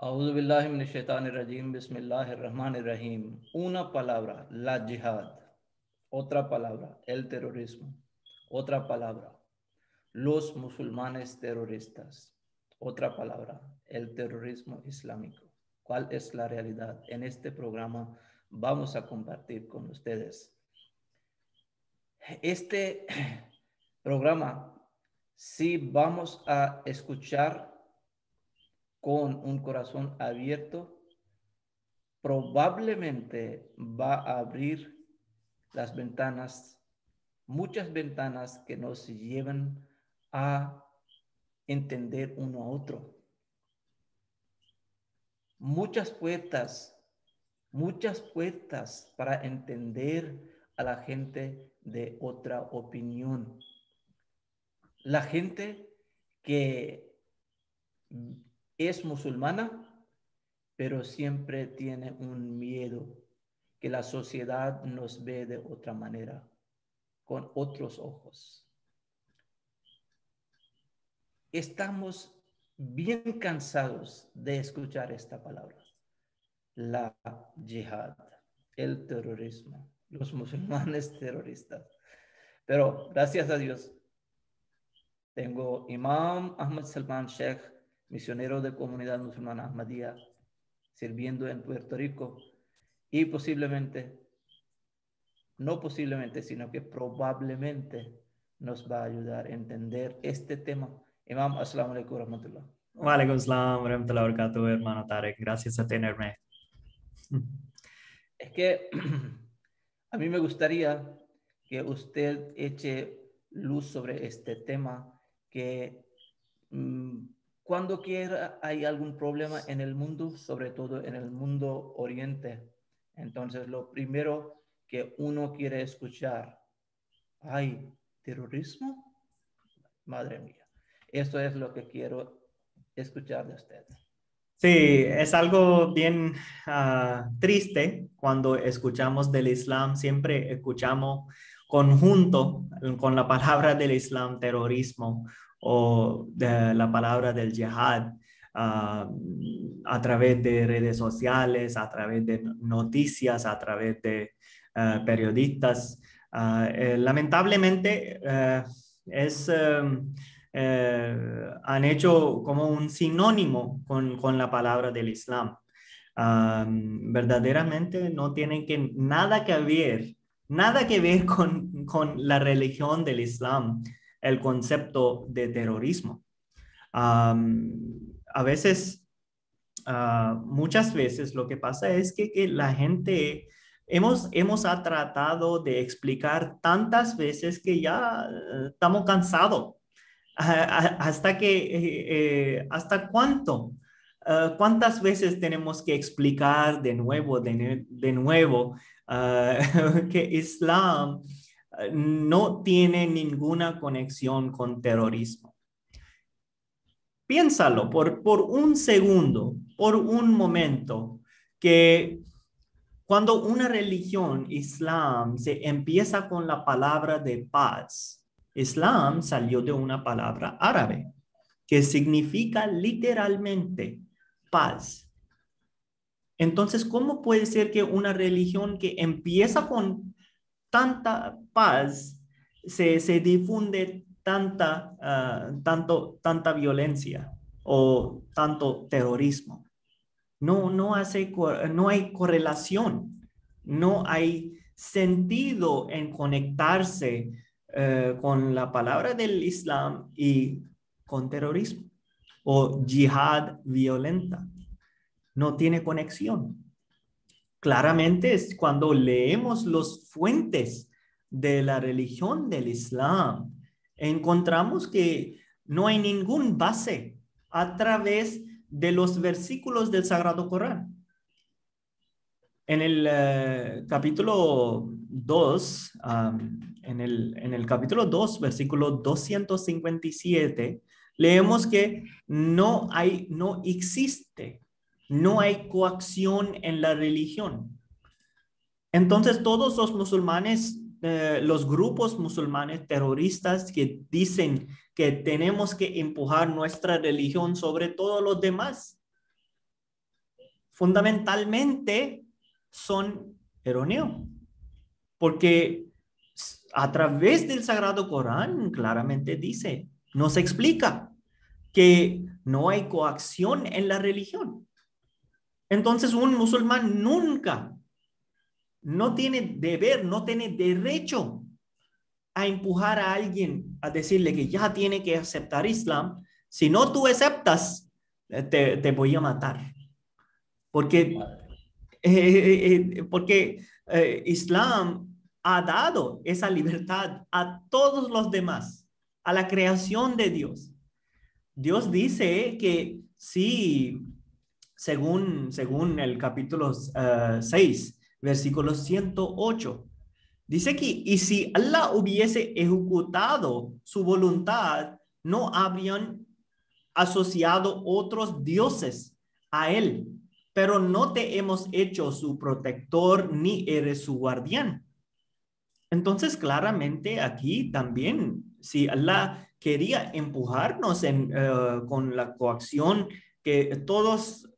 A'udhu billahi minash shaitanir rajim, bismillahir rahmanir rahim. Una palabra, la jihad. Otra palabra, el terrorismo. Otra palabra, los musulmanes terroristas. Otra palabra, el terrorismo islámico. ¿Cuál es la realidad? En este programa vamos a compartir con ustedes. Este programa, sí vamos a escuchar con un corazón abierto, probablemente va a abrir las ventanas, muchas ventanas que nos llevan a entender uno a otro. Muchas puertas para entender a la gente de otra opinión. La gente que es musulmana, pero siempre tiene un miedo que la sociedad nos ve de otra manera, con otros ojos. Estamos bien cansados de escuchar esta palabra, la yihad, el terrorismo, los musulmanes terroristas. Pero gracias a Dios, tengo Imam Ahmad Salman Sheikh, misionero de comunidad musulmana Ahmadiyya, sirviendo en Puerto Rico, y no posiblemente, sino que probablemente nos va a ayudar a entender este tema. Imam, assalamu alaikum warahmatullah. Walaikum salam warahmatullahi wabarakatuh, hermano Tarek. Gracias a tenerme. Es que a mí me gustaría que usted eche luz sobre este tema, que cuando quiera hay algún problema en el mundo, sobre todo en el mundo oriente, entonces lo primero que uno quiere escuchar, ¿hay terrorismo? Madre mía, eso es lo que quiero escuchar de usted. Sí, es algo bien triste cuando escuchamos del Islam. Siempre escuchamos conjunto con la palabra del Islam, terrorismo, o de la palabra del jihad, a través de redes sociales, a través de noticias, a través de periodistas. Lamentablemente han hecho como un sinónimo con la palabra del Islam. Verdaderamente no tienen nada que ver con la religión del Islam, el concepto de terrorismo. A veces, muchas veces lo que pasa es que la gente hemos tratado de explicar tantas veces que ya estamos cansados. ¿Hasta cuánto? ¿Cuántas veces tenemos que explicar de nuevo que Islam no tiene ninguna conexión con terrorismo? Piénsalo por un segundo, por un momento, que cuando una religión, Islam, se empieza con la palabra de paz, Islam salió de una palabra árabe que significa literalmente paz. Entonces, ¿cómo puede ser que una religión que empieza con tanta paz se difunde tanta violencia o tanto terrorismo? No hay correlación, no hay sentido en conectarse con la palabra del Islam y con terrorismo o yihad violenta. No tiene conexión. Claramente es cuando leemos las fuentes de la religión del Islam, encontramos que no hay ningún base a través de los versículos del Sagrado Corán. En el capítulo 2, en el capítulo 2, versículo 257, leemos que no hay coacción en la religión. Entonces, todos los musulmanes, los grupos musulmanes terroristas que dicen que tenemos que empujar nuestra religión sobre todos los demás, fundamentalmente son erróneos, porque a través del Sagrado Corán claramente dice, nos explica que no hay coacción en la religión. Entonces un musulmán nunca, no tiene deber, no tiene derecho a empujar a alguien a decirle que ya tiene que aceptar Islam. Si no tú aceptas, te voy a matar. Porque, Islam ha dado esa libertad a todos los demás, a la creación de Dios. Dios dice que sí, según el capítulo 6, versículo 108, dice que, y si Allah hubiese ejecutado su voluntad, no habrían asociado otros dioses a él, pero no te hemos hecho su protector ni eres su guardián. Entonces, claramente aquí también, si Allah quería empujarnos con la coacción que todos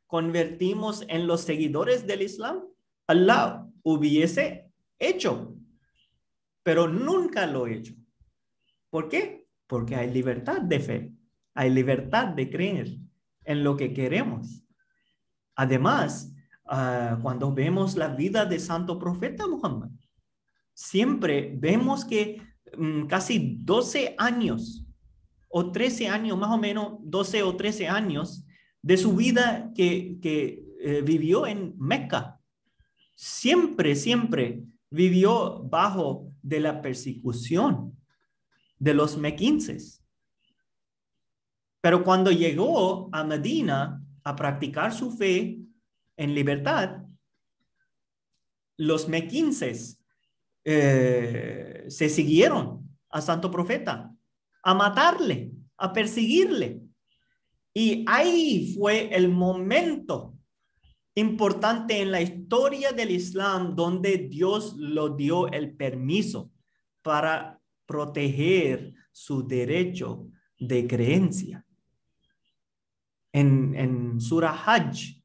convertimos en los seguidores del Islam, Allah hubiese hecho, pero nunca lo ha hecho. ¿Por qué? Porque hay libertad de fe, hay libertad de creer en lo que queremos. Además, cuando vemos la vida de Santo Profeta Muhammad, siempre vemos que casi 12 años o 13 años, más o menos 12 o 13 años de su vida que vivió en Mecca, siempre vivió bajo de la persecución de los mequinces. Pero cuando llegó a Medina a practicar su fe en libertad, los mequinces se siguieron a Santo Profeta, a matarle, a perseguirle. Y ahí fue el momento importante en la historia del Islam donde Dios lo dio el permiso para proteger su derecho de creencia. En Surah Hajj,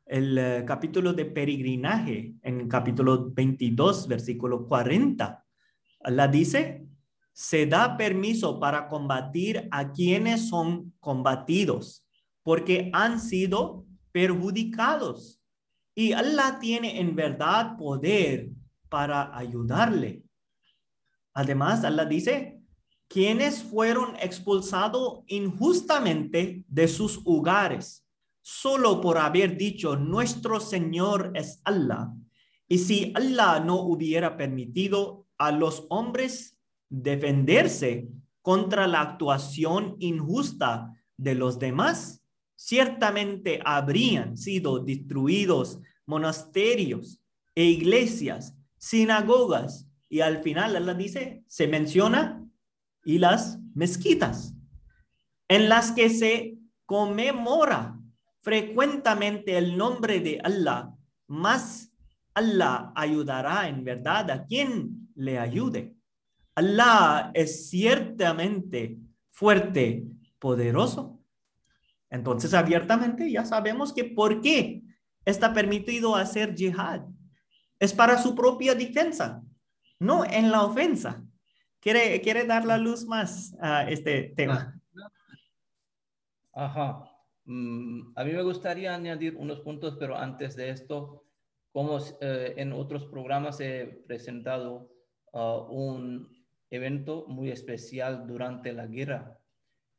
el capítulo de peregrinaje, en capítulo 22, versículo 40, Allah dice, se da permiso para combatir a quienes son combatidos, porque han sido perjudicados. Y Allah tiene en verdad poder para ayudarle. Además, Allah dice, quienes fueron expulsados injustamente de sus hogares, solo por haber dicho, nuestro Señor es Allah. Y si Allah no hubiera permitido a los hombres defenderse contra la actuación injusta de los demás, ciertamente habrían sido destruidos monasterios e iglesias, sinagogas, y al final Allah dice, se menciona, y las mezquitas, en las que se conmemora frecuentemente el nombre de Allah, más Allah ayudará en verdad a quien le ayude. Allah es ciertamente fuerte, poderoso. Entonces, abiertamente ya sabemos que por qué está permitido hacer jihad. Es para su propia defensa, no en la ofensa. ¿Quiere dar la luz más a este tema? Ajá. A mí me gustaría añadir unos puntos, pero antes de esto, como en otros programas he presentado un evento muy especial durante la guerra.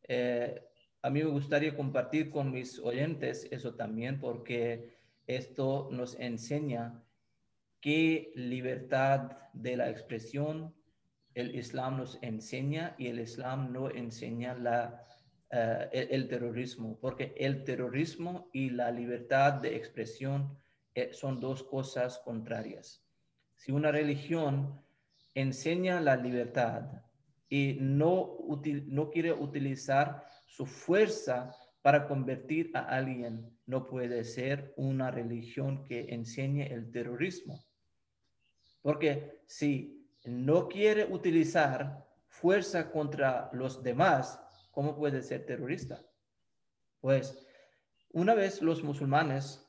A mí me gustaría compartir con mis oyentes eso también, porque esto nos enseña qué libertad de la expresión el Islam nos enseña, y el Islam no enseña el terrorismo, porque el terrorismo y la libertad de expresión son dos cosas contrarias. Si una religión enseña la libertad y no quiere utilizar su fuerza para convertir a alguien, no puede ser una religión que enseñe el terrorismo. Porque si no quiere utilizar fuerza contra los demás, ¿cómo puede ser terrorista? Pues Una vez los musulmanes,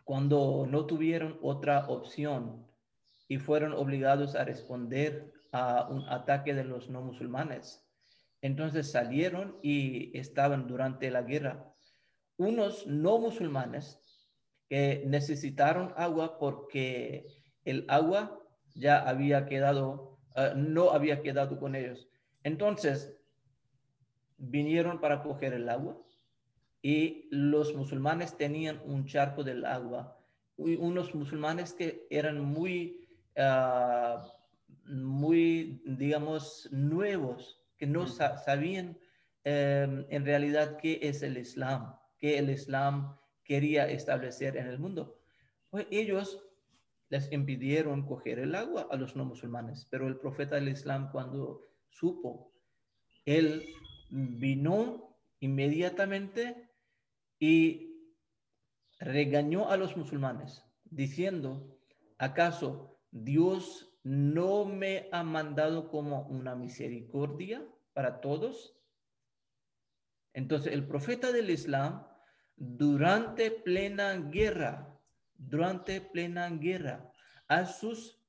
cuando no tuvieron otra opción y fueron obligados a responder a un ataque de los no musulmanes, entonces salieron y estaban durante la guerra. Unos no musulmanes que necesitaron agua porque el agua ya había quedado, no había quedado con ellos. Entonces vinieron para coger el agua y los musulmanes tenían un charco del agua. Unos musulmanes que eran muy, digamos, nuevos, que no sabían en realidad qué es el Islam, qué el Islam quería establecer en el mundo. Pues ellos les impidieron coger el agua a los no musulmanes, pero el profeta del Islam, cuando supo, él vino inmediatamente y regañó a los musulmanes diciendo: ¿acaso Dios no me ha mandado como una misericordia para todos? Entonces el profeta del Islam, durante plena guerra, a sus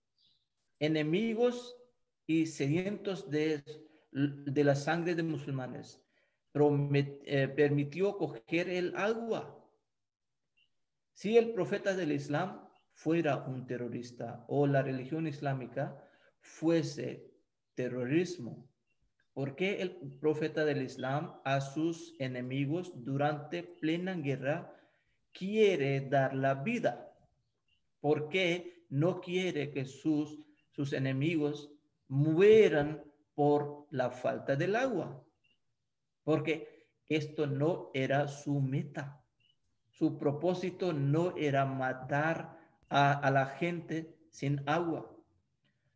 enemigos y sedientos de la sangre de musulmanes, permitió coger el agua. Si el profeta del Islam fuera un terrorista o la religión islámica fuese terrorismo, ¿por qué el profeta del Islam a sus enemigos durante plena guerra quiere dar la vida? ¿Por qué no quiere que sus enemigos mueran por la falta del agua? Porque esto no era su meta. Su propósito no era matar a la gente sin agua.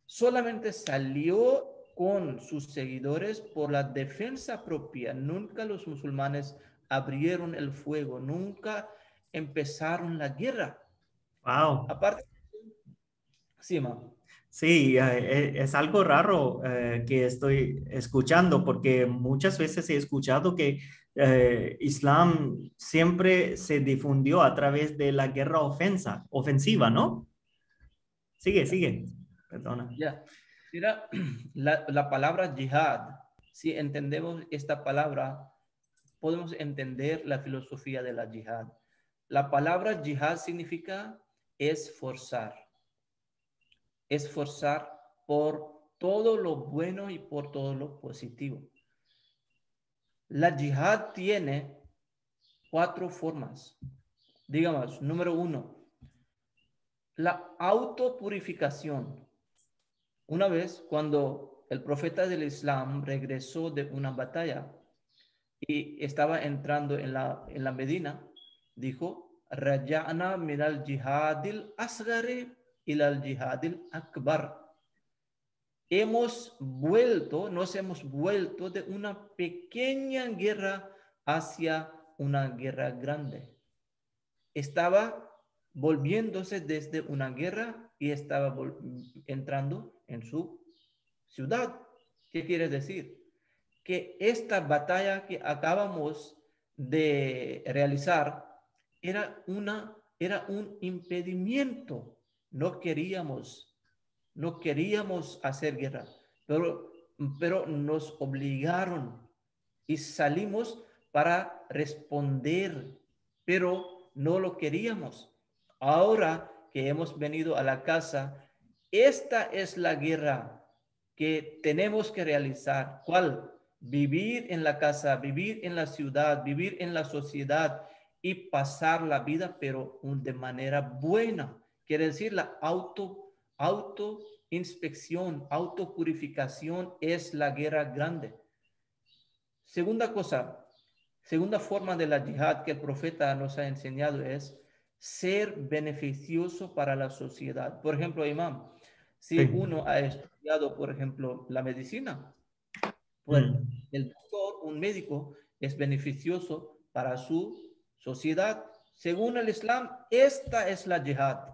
Solamente salió con sus seguidores por la defensa propia. Nunca los musulmanes abrieron el fuego, nunca empezaron la guerra. Wow. Aparte, sí, ma. Sí, es algo raro que estoy escuchando porque muchas veces he escuchado que Islam siempre se difundió a través de la guerra ofensiva, ¿no? Sigue, sigue. Perdona. Ya. Mira, la palabra jihad, si entendemos esta palabra, podemos entender la filosofía de la jihad. La palabra jihad significa esforzar por todo lo bueno y por todo lo positivo. La jihad tiene 4 formas. Digamos, número 1, la autopurificación. Una vez, cuando el profeta del Islam regresó de una batalla y estaba entrando en la Medina, dijo: Raja'na min al jihadil asghari ila al jihadil akbar. Nos hemos vuelto de una pequeña guerra hacia una guerra grande. Estaba volviéndose desde una guerra y estaba entrando en su ciudad. ¿Qué quiere decir? Que esta batalla que acabamos de realizar era un impedimento. No queríamos hacer guerra, pero nos obligaron y salimos para responder, pero no lo queríamos. Ahora que hemos venido a la casa, esta es la guerra que tenemos que realizar. ¿Cuál? Vivir en la casa, vivir en la ciudad, vivir en la sociedad y pasar la vida, pero de manera buena. Quiere decir, la autoinspección, autopurificación es la guerra grande. Segunda forma de la yihad que el profeta nos ha enseñado es ser beneficioso para la sociedad. Por ejemplo, imam, si Sí. uno ha estudiado, por ejemplo, la medicina, pues Mm. el doctor, un médico, es beneficioso para su sociedad. Según el Islam, esta es la yihad.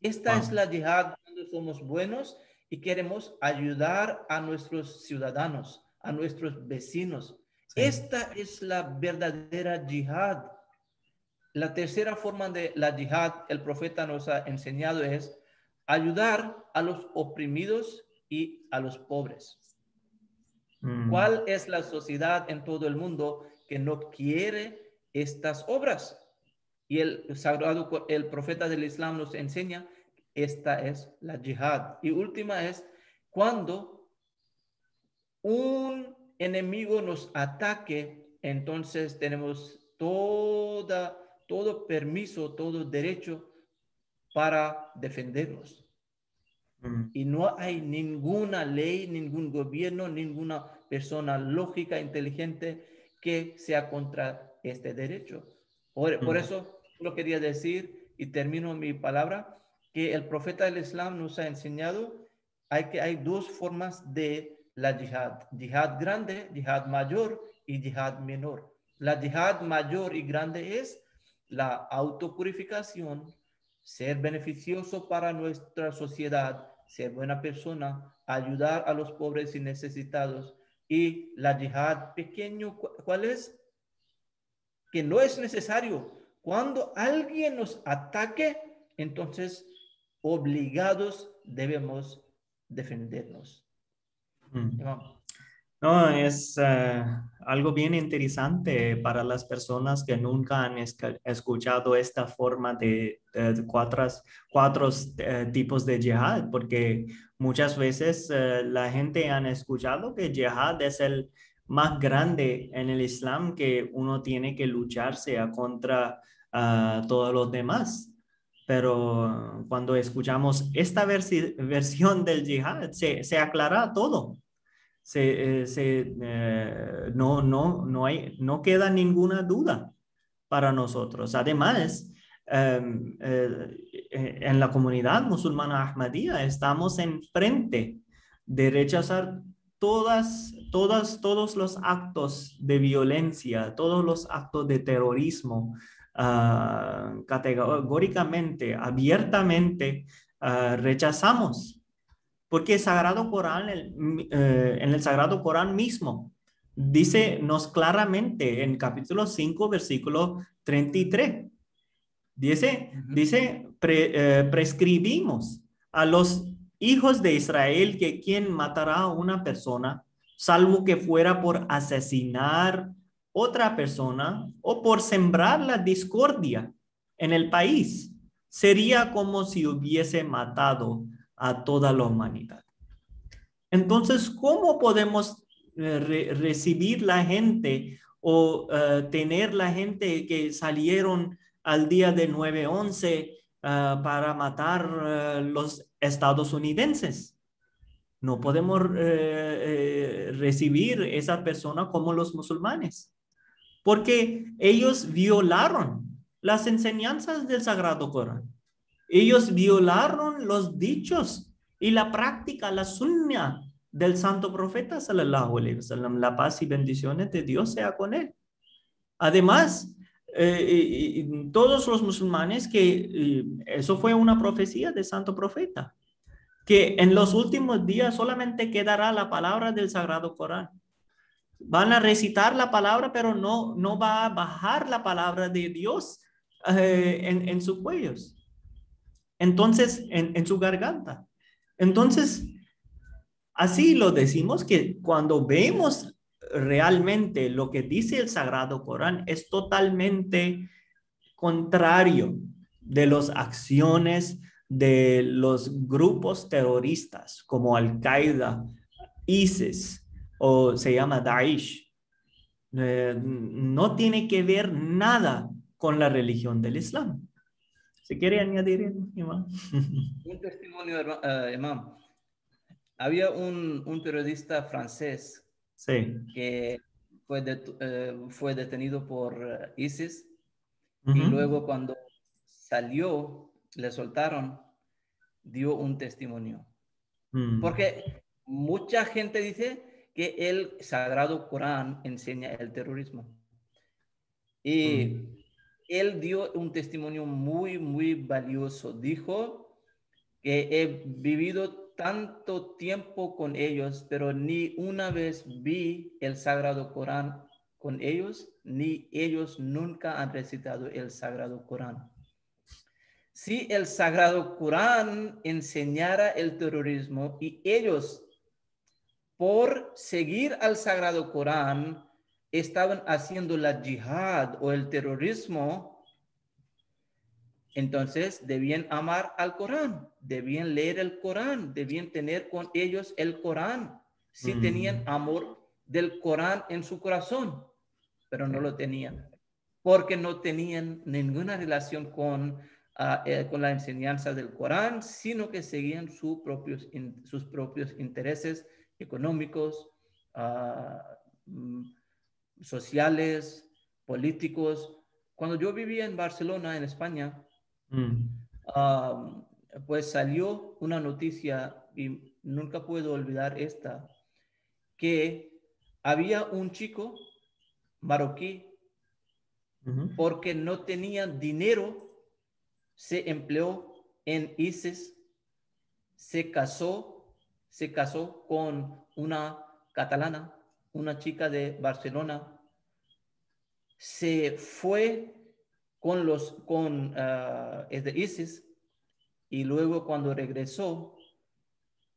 Esta es Wow. la yihad cuando somos buenos y queremos ayudar a nuestros ciudadanos, a nuestros vecinos. Sí. Esta es la verdadera yihad. La tercera forma de la yihad, el profeta nos ha enseñado, es ayudar a los oprimidos y a los pobres. Mm, ¿Cuál es la sociedad en todo el mundo que no quiere estas obras? Y el profeta del Islam nos enseña, esta es la yihad. Y última es cuando un enemigo nos ataque, entonces tenemos todo permiso, todo derecho para defendernos. mm, Y no hay ninguna ley, ningún gobierno, ninguna persona lógica, inteligente que sea contra este derecho. Por mm, eso lo quería decir y termino mi palabra, que el profeta del Islam nos ha enseñado hay dos formas de la yihad. Yihad grande, yihad mayor y yihad menor. La yihad mayor y grande es la autopurificación, ser beneficioso para nuestra sociedad, ser buena persona, ayudar a los pobres y necesitados. Y la yihad pequeño, ¿cuál es? Que no es necesario. Cuando alguien nos ataque, entonces obligados debemos defendernos. mm. Imam. No, es algo bien interesante para las personas que nunca han escuchado esta forma de cuatro tipos de jihad, porque muchas veces la gente han escuchado que jihad es el más grande en el Islam, que uno tiene que lucharse a contra todos los demás. Pero cuando escuchamos esta versión del jihad, se aclara todo. No queda ninguna duda para nosotros. Además, en la comunidad musulmana Ahmadía estamos enfrente de rechazar todos los actos de violencia, todos los actos de terrorismo, categóricamente, abiertamente, rechazamos. Porque el Sagrado Corán, en el Sagrado Corán mismo, dice nos claramente en capítulo 5, versículo 33, prescribimos a los hijos de Israel que quien matará a una persona, salvo que fuera por asesinar otra persona o por sembrar la discordia en el país, sería como si hubiese matado a toda la humanidad. Entonces, ¿cómo podemos recibir la gente o tener la gente que salieron al día de 9/11 para matar los estadounidenses? No podemos recibir esa persona como los musulmanes, porque ellos violaron las enseñanzas del Sagrado Corán. Ellos violaron los dichos y la práctica, la sunna del santo profeta, sallallahu alaihi wasallam. La paz y bendiciones de Dios sea con él. Además, todos los musulmanes eso fue una profecía del santo profeta, que en los últimos días solamente quedará la palabra del Sagrado Corán. Van a recitar la palabra, pero no va a bajar la palabra de Dios en sus cuellos. Entonces, en su garganta. Entonces, así lo decimos que cuando vemos realmente lo que dice el Sagrado Corán es totalmente contrario de las acciones de los grupos terroristas como Al-Qaeda, ISIS o se llama Daesh. No tiene que ver nada con la religión del Islam. ¿Se quiere añadir, Iván? Un testimonio, Imam. Había un periodista francés Sí. que fue detenido por ISIS y Ujú. luego cuando salió, le soltaron, dio un testimonio. Mm, Porque mucha gente dice que el Sagrado Corán enseña el terrorismo. mm, Y él dio un testimonio muy, muy valioso. Dijo que he vivido tanto tiempo con ellos, pero ni una vez vi el Sagrado Corán con ellos, ni ellos nunca han recitado el Sagrado Corán. Si el Sagrado Corán enseñara el terrorismo y ellos, por seguir al Sagrado Corán, estaban haciendo la yihad o el terrorismo, entonces debían amar al Corán, debían leer el Corán, debían tener con ellos el Corán, si tenían amor del Corán en su corazón, pero no lo tenían, porque no tenían ninguna relación con la enseñanza del Corán, sino que seguían sus propios intereses económicos, sociales, políticos. Cuando yo vivía en Barcelona, en España, pues salió una noticia, y nunca puedo olvidar esta, que había un chico marroquí, porque no tenía dinero, se empleó en ISIS, se casó con una catalana, una chica de Barcelona, se fue con de ISIS, y luego cuando regresó,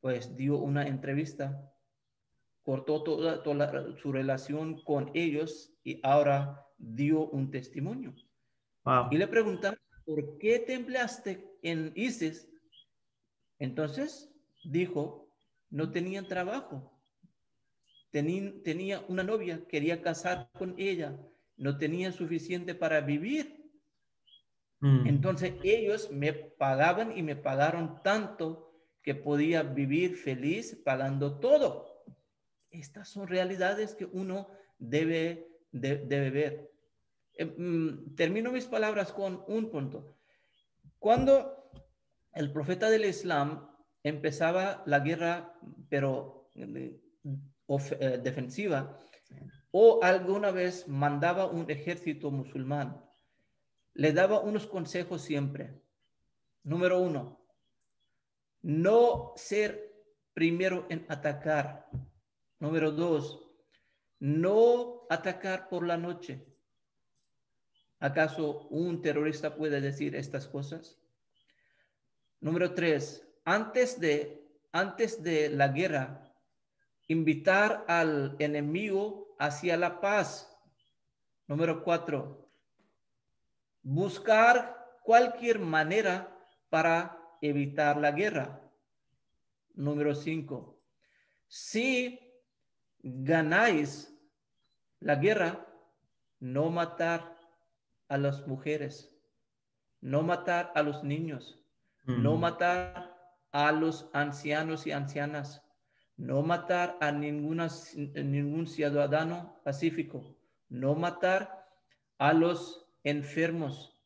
pues dio una entrevista, cortó toda su relación con ellos y ahora dio un testimonio. Wow. Y le preguntaron, ¿por qué te empleaste en ISIS? Entonces dijo, no tenían trabajo. Tenía una novia, quería casar con ella, no tenía suficiente para vivir. Entonces ellos me pagaban y me pagaron tanto que podía vivir feliz pagando todo. Estas son realidades que uno debe ver. Termino mis palabras con un punto. Cuando el profeta del Islam empezaba la guerra, pero defensiva, o alguna vez mandaba un ejército musulmán, le daba unos consejos siempre. Número 1, no ser primero en atacar. Número 2, no atacar por la noche. ¿Acaso un terrorista puede decir estas cosas? Número 3, antes de la guerra, invitar al enemigo hacia la paz. Número 4, buscar cualquier manera para evitar la guerra. Número 5, si ganáis la guerra, no matar a las mujeres, no matar a los niños, no matar a los ancianos y ancianas, no matar a ningún ciudadano pacífico, no matar a los enfermos,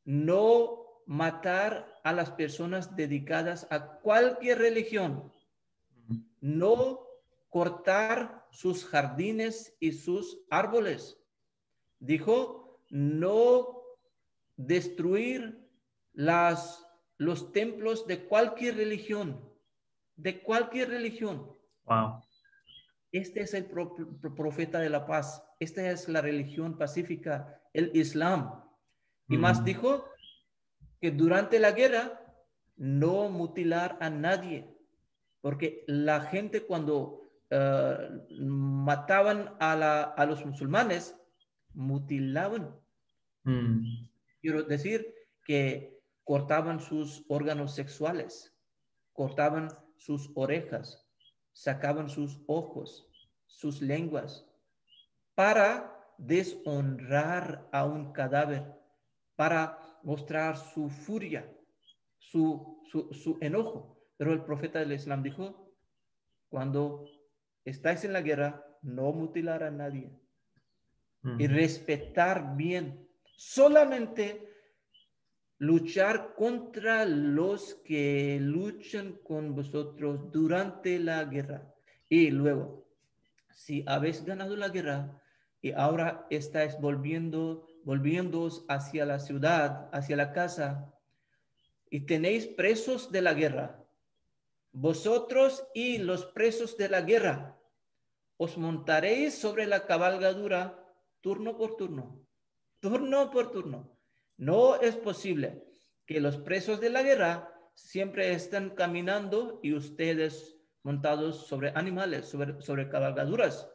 no matar a las personas dedicadas a cualquier religión, no cortar sus jardines y sus árboles. Dijo, no destruir los templos de cualquier religión, Wow. Este es el profeta de la paz. Esta es la religión pacífica, el Islam. Y más dijo que durante la guerra no mutilar a nadie, porque la gente cuando mataban a los musulmanes, mutilaban. Quiero decir que cortaban sus órganos sexuales, cortaban sus orejas, sacaban sus ojos, sus lenguas, para deshonrar a un cadáver, para mostrar su furia, su enojo. Pero el profeta del Islam dijo, cuando estáis en la guerra, no mutilar a nadie y respetar bien. Solamente luchar contra los que luchan con vosotros durante la guerra. Y luego, si habéis ganado la guerra y ahora estáis volviéndoos hacia la ciudad, hacia la casa, y tenéis presos de la guerra, vosotros y los presos de la guerra, os montaréis sobre la cabalgadura turno por turno, turno por turno. No es posible que los presos de la guerra siempre estén caminando y ustedes montados sobre animales, sobre cabalgaduras.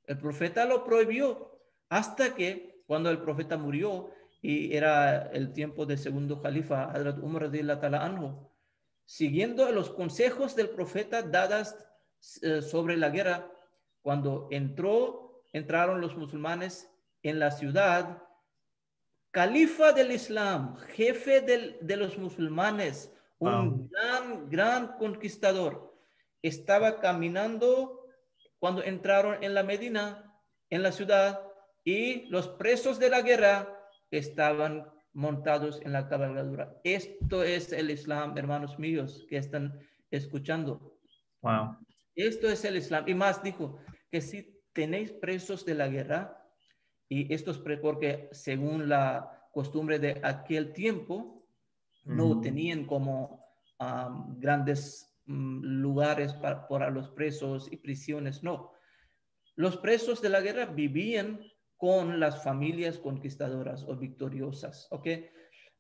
El profeta lo prohibió hasta que cuando el profeta murió y era el tiempo del segundo califa, Hazrat Umar radhiyallahu ta'ala anhu, siguiendo los consejos del profeta dadas sobre la guerra, cuando entraron los musulmanes en la ciudad, califa del Islam, jefe de los musulmanes, Wow. un gran conquistador, estaba caminando cuando entraron en la Medina, en la ciudad, y los presos de la guerra estaban montados en la cabalgadura. Esto es el Islam, hermanos míos, que están escuchando. Wow. Esto es el Islam. Y más dijo que si tenéis presos de la guerra, y estos, porque según la costumbre de aquel tiempo, no tenían como grandes lugares para los presos y prisiones, no. Los presos de la guerra vivían con las familias conquistadoras o victoriosas, ¿ok?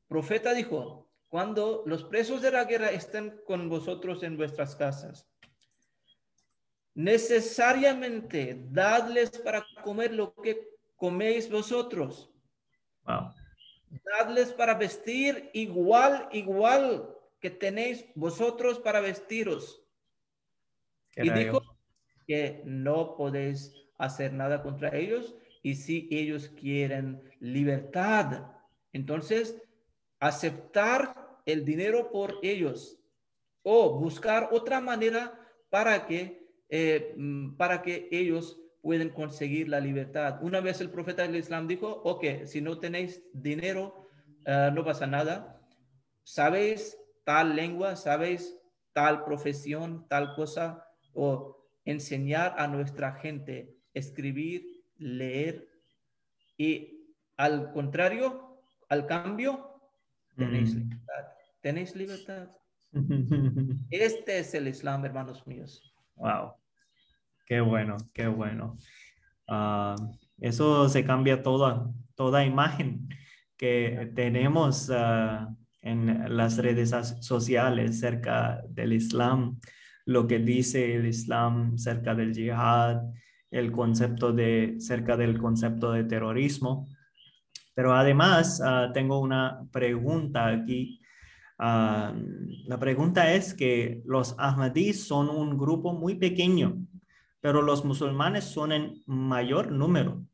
Profeta dijo, cuando los presos de la guerra estén con vosotros en vuestras casas, necesariamente dadles para comer lo que coméis vosotros. Wow. Dadles para vestir igual que tenéis vosotros para vestiros. Qué Y dijo rayo. que no podéis hacer nada contra ellos y si ellos quieren libertad, entonces aceptar el dinero por ellos o buscar otra manera para que ellos puedan conseguir la libertad. Una vez el profeta del Islam dijo, ok, si no tenéis dinero, no pasa nada. ¿Sabéis tal lengua? ¿Sabéis tal profesión, tal cosa? O enseñar a nuestra gente escribir, leer y al contrario, al cambio, tenéis Mm. libertad. Tenéis libertad. Este es el Islam, hermanos míos. Wow. Qué bueno, qué bueno. Ah, eso se cambia toda imagen que tenemos en las redes sociales cerca del Islam, lo que dice el Islam cerca del yihad, el concepto cerca del concepto de terrorismo. Pero además, tengo una pregunta aquí. La pregunta es que los ahmadís son un grupo muy pequeño, pero los musulmanes son en mayor número.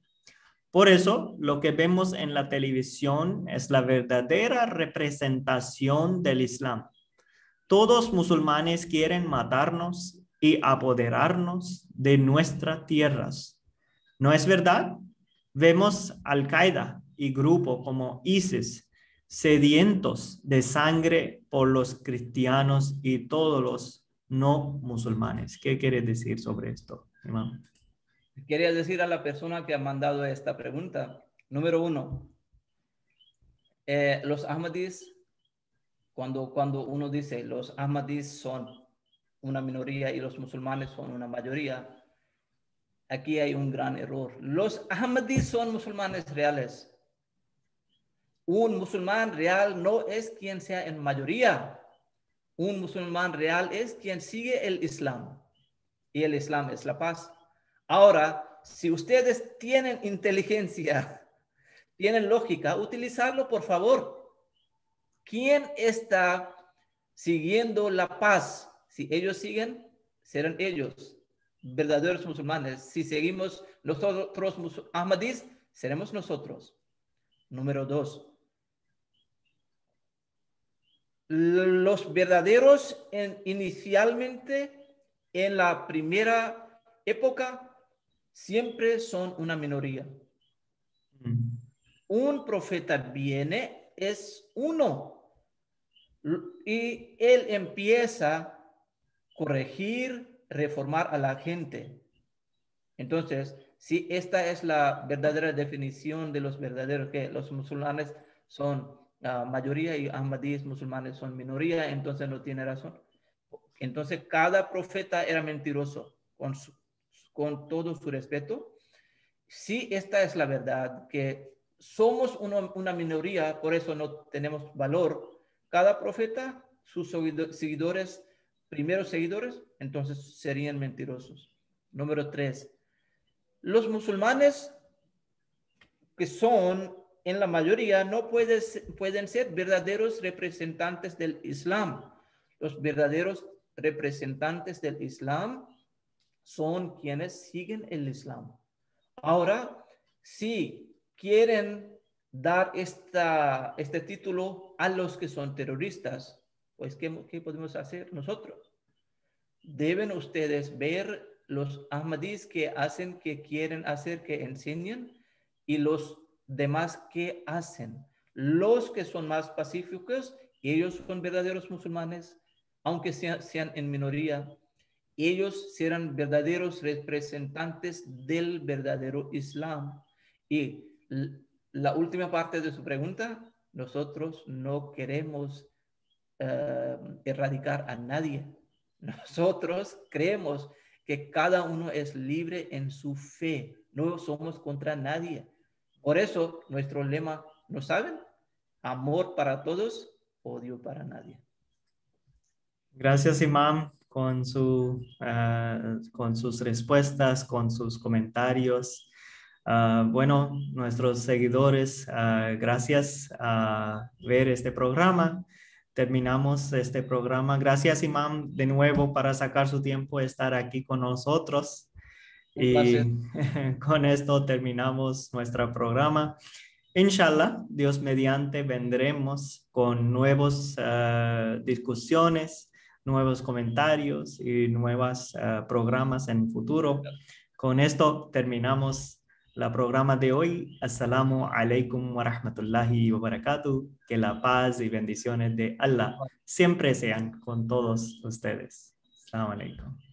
Por eso, lo que vemos en la televisión es la verdadera representación del Islam. Todos musulmanes quieren matarnos y apoderarnos de nuestras tierras. ¿No es verdad? Vemos Al-Qaeda y grupos como ISIS sedientos de sangre por los cristianos y todos los no musulmanes. ¿Qué quiere decir sobre esto, hermano? Quería decir a la persona que ha mandado esta pregunta, número uno, los Ahmadis, cuando uno dice los Ahmadis son una minoría y los musulmanes son una mayoría, aquí hay un gran error. Los Ahmadis son musulmanes reales. Un musulmán real no es quien sea en mayoría. Un musulmán real es quien sigue el Islam. Y el Islam es la paz. Ahora, si ustedes tienen inteligencia, tienen lógica, utilizarlo, por favor. ¿Quién está siguiendo la paz? Si ellos siguen, serán ellos verdaderos musulmanes. Si seguimos nosotros ahmadís, seremos nosotros. Número dos, los verdaderos inicialmente en la primera época siempre son una minoría. Un profeta viene, es uno, y él empieza a corregir, reformar a la gente. Entonces, si esta es la verdadera definición de los verdaderos, que los musulmanes son mayoría y ahmadíes musulmanes son minoría, entonces no tiene razón. Entonces, cada profeta era mentiroso, con todo su respeto. sí, esta es la verdad, que somos una minoría, por eso no tenemos valor. Cada profeta, sus seguidores, primeros seguidores, entonces serían mentirosos. Número 3, los musulmanes que son en la mayoría no pueden ser verdaderos representantes del Islam. Los verdaderos representantes del Islam son quienes siguen el Islam. Ahora, si quieren dar este título a los que son terroristas, pues ¿qué podemos hacer nosotros? Deben ustedes ver los ahmadís que hacen, que quieren hacer, que enseñan, y los demás que hacen. Los que son más pacíficos, ellos son verdaderos musulmanes, aunque sean en minoría. Ellos serán verdaderos representantes del verdadero Islam. Y la última parte de su pregunta, nosotros no queremos erradicar a nadie. Nosotros creemos que cada uno es libre en su fe. No somos contra nadie. Por eso nuestro lema, ¿no saben? Amor para todos, odio para nadie. Gracias, Imam, con sus respuestas, con sus comentarios. Bueno, nuestros seguidores, gracias a ver este programa. Terminamos este programa. Gracias, Imam, de nuevo para sacar su tiempo de estar aquí con nosotros. Un placer. Y con esto terminamos nuestro programa. Inshallah, Dios mediante, vendremos con nuevas discusiones, nuevos comentarios y nuevos programas en el futuro. Con esto terminamos el programa de hoy. Assalamu alaikum wa rahmatullahi wa barakatuh. Que la paz y bendiciones de Allah siempre sean con todos ustedes. Assalamu alaikum.